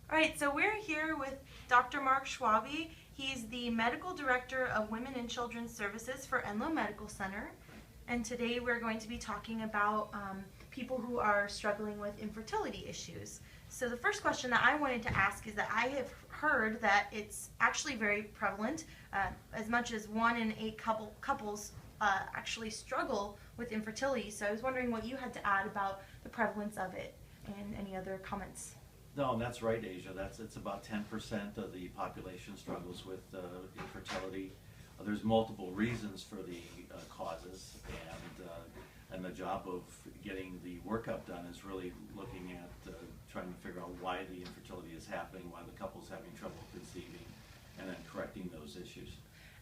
All right, so we're here with Dr. Mark Schwabe. He's the Medical Director of Women and Children's Services for Enloe Medical Center. And today we're going to be talking about people who are struggling with infertility issues. So the first question that I wanted to ask is that I have heard that it's actually very prevalent. As much as 1 in 8 couples actually struggle with infertility. So I was wondering what you had to add about the prevalence of it and any other comments. No, that's right, Asia. It's about 10% of the population struggles with infertility. There's multiple reasons for the causes, and the job of getting the workup done is really looking at trying to figure out why the infertility is happening, why the couple's having trouble conceiving, and then correcting those issues.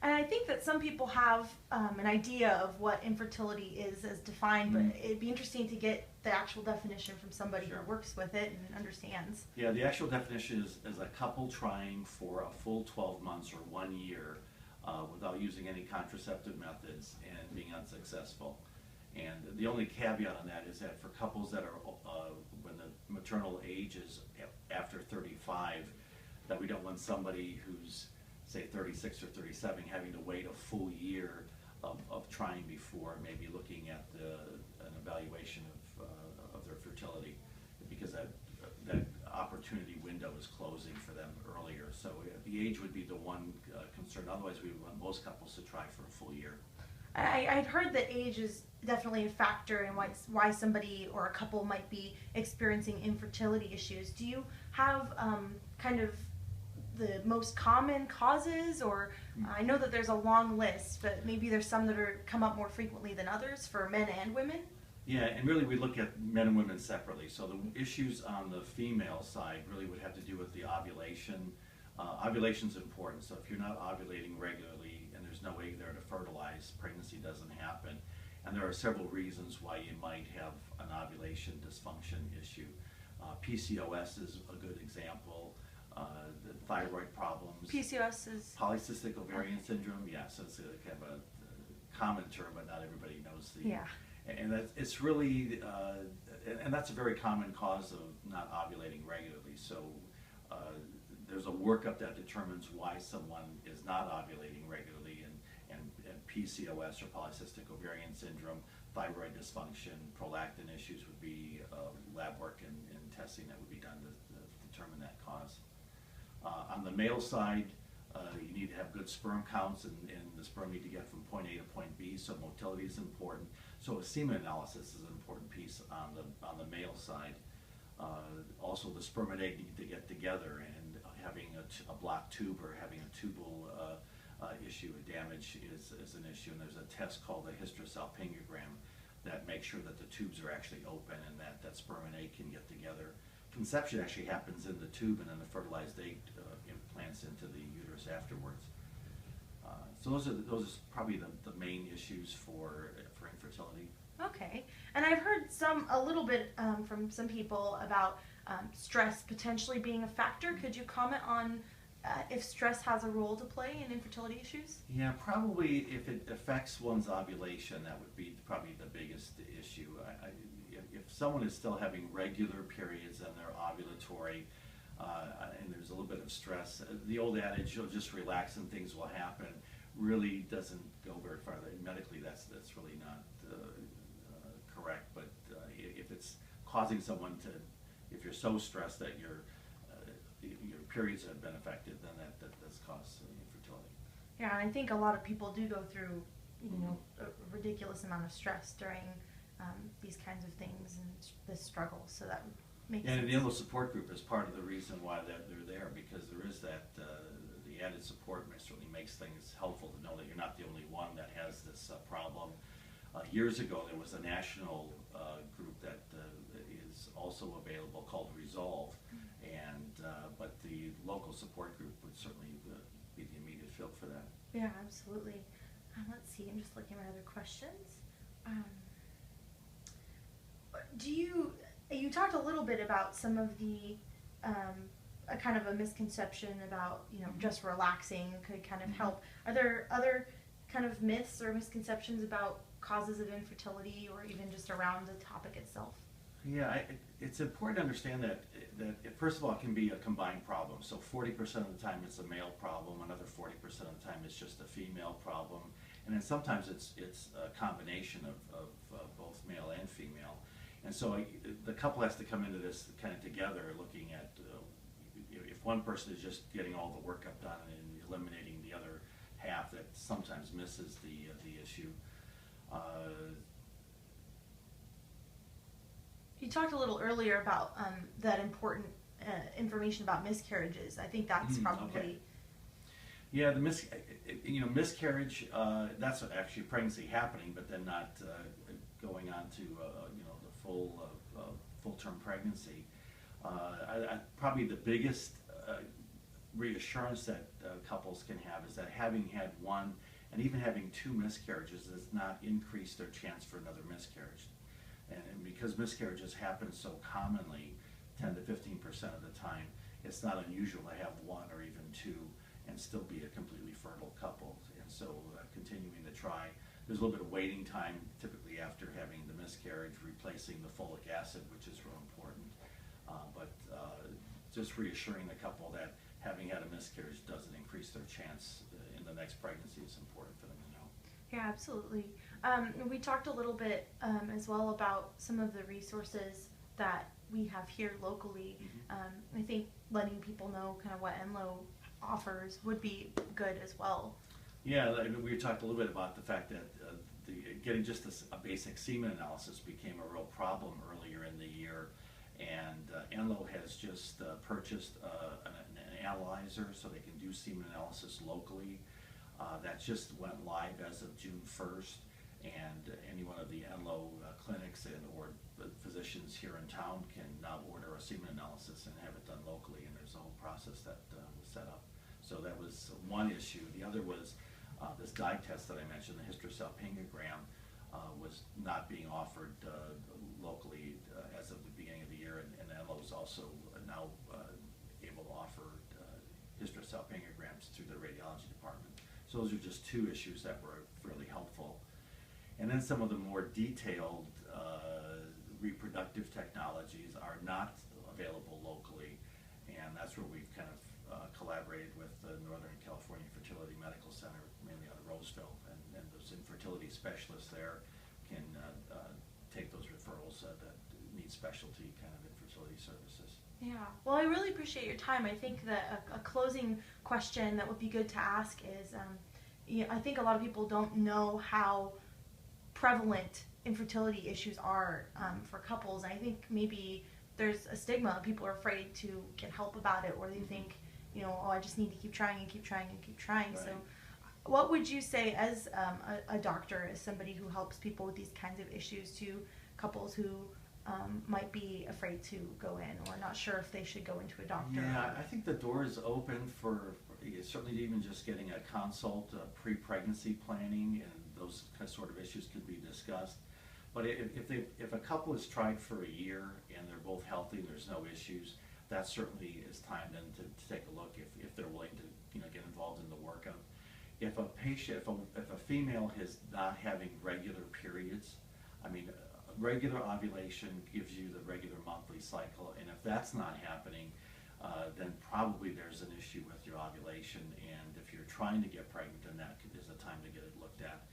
And I think that some people have an idea of what infertility is as defined, but it'd be interesting to get the actual definition from somebody Sure. who works with it and understands. Yeah, the actual definition is a couple trying for a full 12 months or 1 year without using any contraceptive methods and being unsuccessful. And the only caveat on that is that for couples that are, when the maternal age is after 35, that we don't want somebody who's, say, 36 or 37 having to wait a full year of trying before maybe looking at an evaluation of their fertility, because that opportunity window is closing for them earlier. So the age would be the one concern. Otherwise, we would want most couples to try for a full year. I'd heard that age is definitely a factor in why somebody or a couple might be experiencing infertility issues. Do you have kind of the most common causes, or I know that there's a long list, but maybe there's some that are come up more frequently than others for men and women? Yeah, and really we look at men and women separately. So the issues on the female side really would have to do with the ovulation. Ovulation's important, so if you're not ovulating regularly and there's no way there to fertilize, pregnancy doesn't happen. And there are several reasons why you might have an ovulation dysfunction issue. PCOS is a good example. The thyroid problems. PCOS is polycystic ovarian syndrome. Yeah, so it's kind of a common term, but not everybody knows the. Yeah. And it's really, and that's a very common cause of not ovulating regularly. So there's a workup that determines why someone is not ovulating regularly, and PCOS or polycystic ovarian syndrome, thyroid dysfunction, prolactin issues would be lab work and testing that would be done to determine that cause. On the male side, you need to have good sperm counts, and the sperm need to get from point A to point B, so motility is important. So a semen analysis is an important piece on the male side. Also, the sperm and egg need to get together, and having a blocked tube or having a tubal issue, a damage is an issue. And there's a test called a hysterosalpingogram that makes sure that the tubes are actually open and that sperm and egg can get together. Conception actually happens in the tube, and then the fertilized egg implants into the uterus afterwards. So those are probably the main issues for infertility. okay. And I've heard a little bit from some people about stress potentially being a factor. Could you comment on if stress has a role to play in infertility issues? Yeah, probably if it affects one's ovulation, that would be probably the biggest issue. If someone is still having regular periods and they're ovulatory, and there's a little bit of stress, the old adage, you'll just relax and things will happen, really doesn't go very far. Medically, that's really not correct. But if it's causing someone to, if you're so stressed that your periods have been affected, then that's caused infertility. Yeah, and I think a lot of people do go through, a ridiculous amount of stress during these kinds of things and this struggle. So that makes sense. And the Enloe support group is part of the reason why they're there, because there is that the added support certainly makes things helpful to know that you're not the only one that has this problem. Years ago, there was a national group that is also available called Resolve, but the local support group would certainly be the immediate field for that. Yeah, absolutely. Let's see, I'm just looking at other questions. You talked a little bit about some of the a kind of a misconception about just relaxing could kind of help. Are there other kind of myths or misconceptions about causes of infertility, or even just around the topic itself? Yeah, it's important to understand that first of all, it can be a combined problem. So 40% of the time it's a male problem, another 40% of the time it's just a female problem, and then sometimes it's a combination of both male and female. And so the couple has to come into this kind of together, looking at if one person is just getting all the workup done and eliminating the other half, that sometimes misses the issue. You talked a little earlier about that important information about miscarriages. I think that's probably... Okay. Yeah, miscarriage, that's actually pregnancy happening, but then not going on to the full-term pregnancy. Probably the biggest reassurance that couples can have is that having had one and even having two miscarriages does not increase their chance for another miscarriage. And because miscarriages happen so commonly, 10 to 15% of the time, it's not unusual to have one or even two and still be a completely fertile couple. And so continuing to try. There's a little bit of waiting time typically after having the miscarriage, replacing the folic acid, which is real important. But just reassuring the couple that having had a miscarriage doesn't increase their chance in the next pregnancy is important for them to know. Yeah, absolutely. We talked a little bit as well about some of the resources that we have here locally. I think letting people know kind of what Enloe offers would be good as well. Yeah, we talked a little bit about the fact that getting just a basic semen analysis became a real problem earlier in the year, and Enloe has just purchased an analyzer so they can do semen analysis locally. That just went live as of June 1st, and any one of the Enloe clinics or physicians here in town can now order a semen analysis and have it done locally, and there's a whole process that was set up. So that was one issue. The other was this dye test that I mentioned, the hysterosalpingogram, was not being offered locally as of the beginning of the year, and Enloe is also now able to offer hysterosalpingograms through the radiology department. So those are just two issues that were really helpful. And then some of the more detailed reproductive technologies are not available locally, and that's where we've kind of collaborated with the Northern California Infertility Medical Center, mainly out of Roseville, and those infertility specialists there can take those referrals that need specialty kind of infertility services. Yeah, well, I really appreciate your time. I think that a closing question that would be good to ask is, I think a lot of people don't know how prevalent infertility issues are for couples. And I think maybe there's a stigma. People are afraid to get help about it, or they think, oh, I just need to keep trying and keep trying and keep trying. Right. So what would you say as a doctor, as somebody who helps people with these kinds of issues, to couples who might be afraid to go in or not sure if they should go into a doctor? Yeah, I think the door is open for certainly even just getting a consult, pre-pregnancy planning, and those sort of issues could be discussed. But if a couple has tried for a year and they're both healthy and there's no issues, that certainly is time then to take a look if they're willing to get involved in the workup. If a patient, if a female is not having regular periods, I mean, regular ovulation gives you the regular monthly cycle, and if that's not happening, then probably there's an issue with your ovulation, and if you're trying to get pregnant, then that is a time to get it looked at.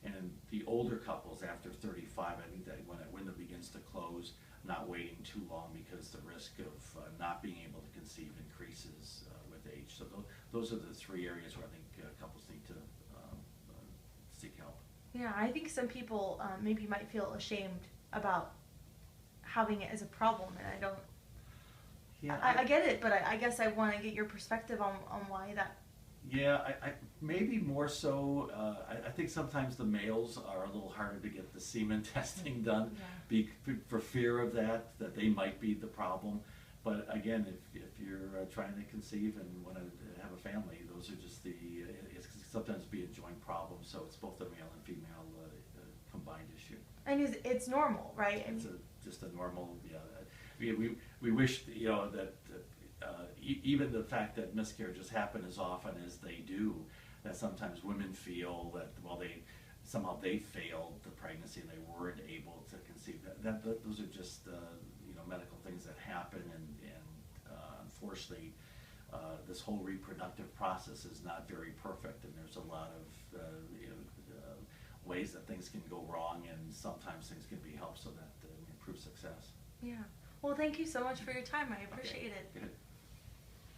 And the older couples after 35, I think that when a window begins to close, not waiting too long, because the risk of not being able to conceive increases with age. So those are the three areas where I think couples need to seek help. Yeah, I think some people maybe might feel ashamed about having it as a problem, and I don't. Yeah, I get it, but I guess I want to get your perspective on why that. Yeah, I maybe more so. I think sometimes the males are a little harder to get the semen testing done, for fear of that they might be the problem. But again, if you're trying to conceive and want to have a family, those are just it's sometimes be a joint problem. So it's both a male and female combined issue. And it's normal, right? It's just a normal. Yeah, we wish that. Even the fact that miscarriages happen as often as they do, that sometimes women feel that somehow they failed the pregnancy and they weren't able to conceive. Those are just medical things that happen, and unfortunately, this whole reproductive process is not very perfect, and there's a lot of ways that things can go wrong, and sometimes things can be helped so that we improve success. Yeah. Well, thank you so much for your time. I appreciate it. Good.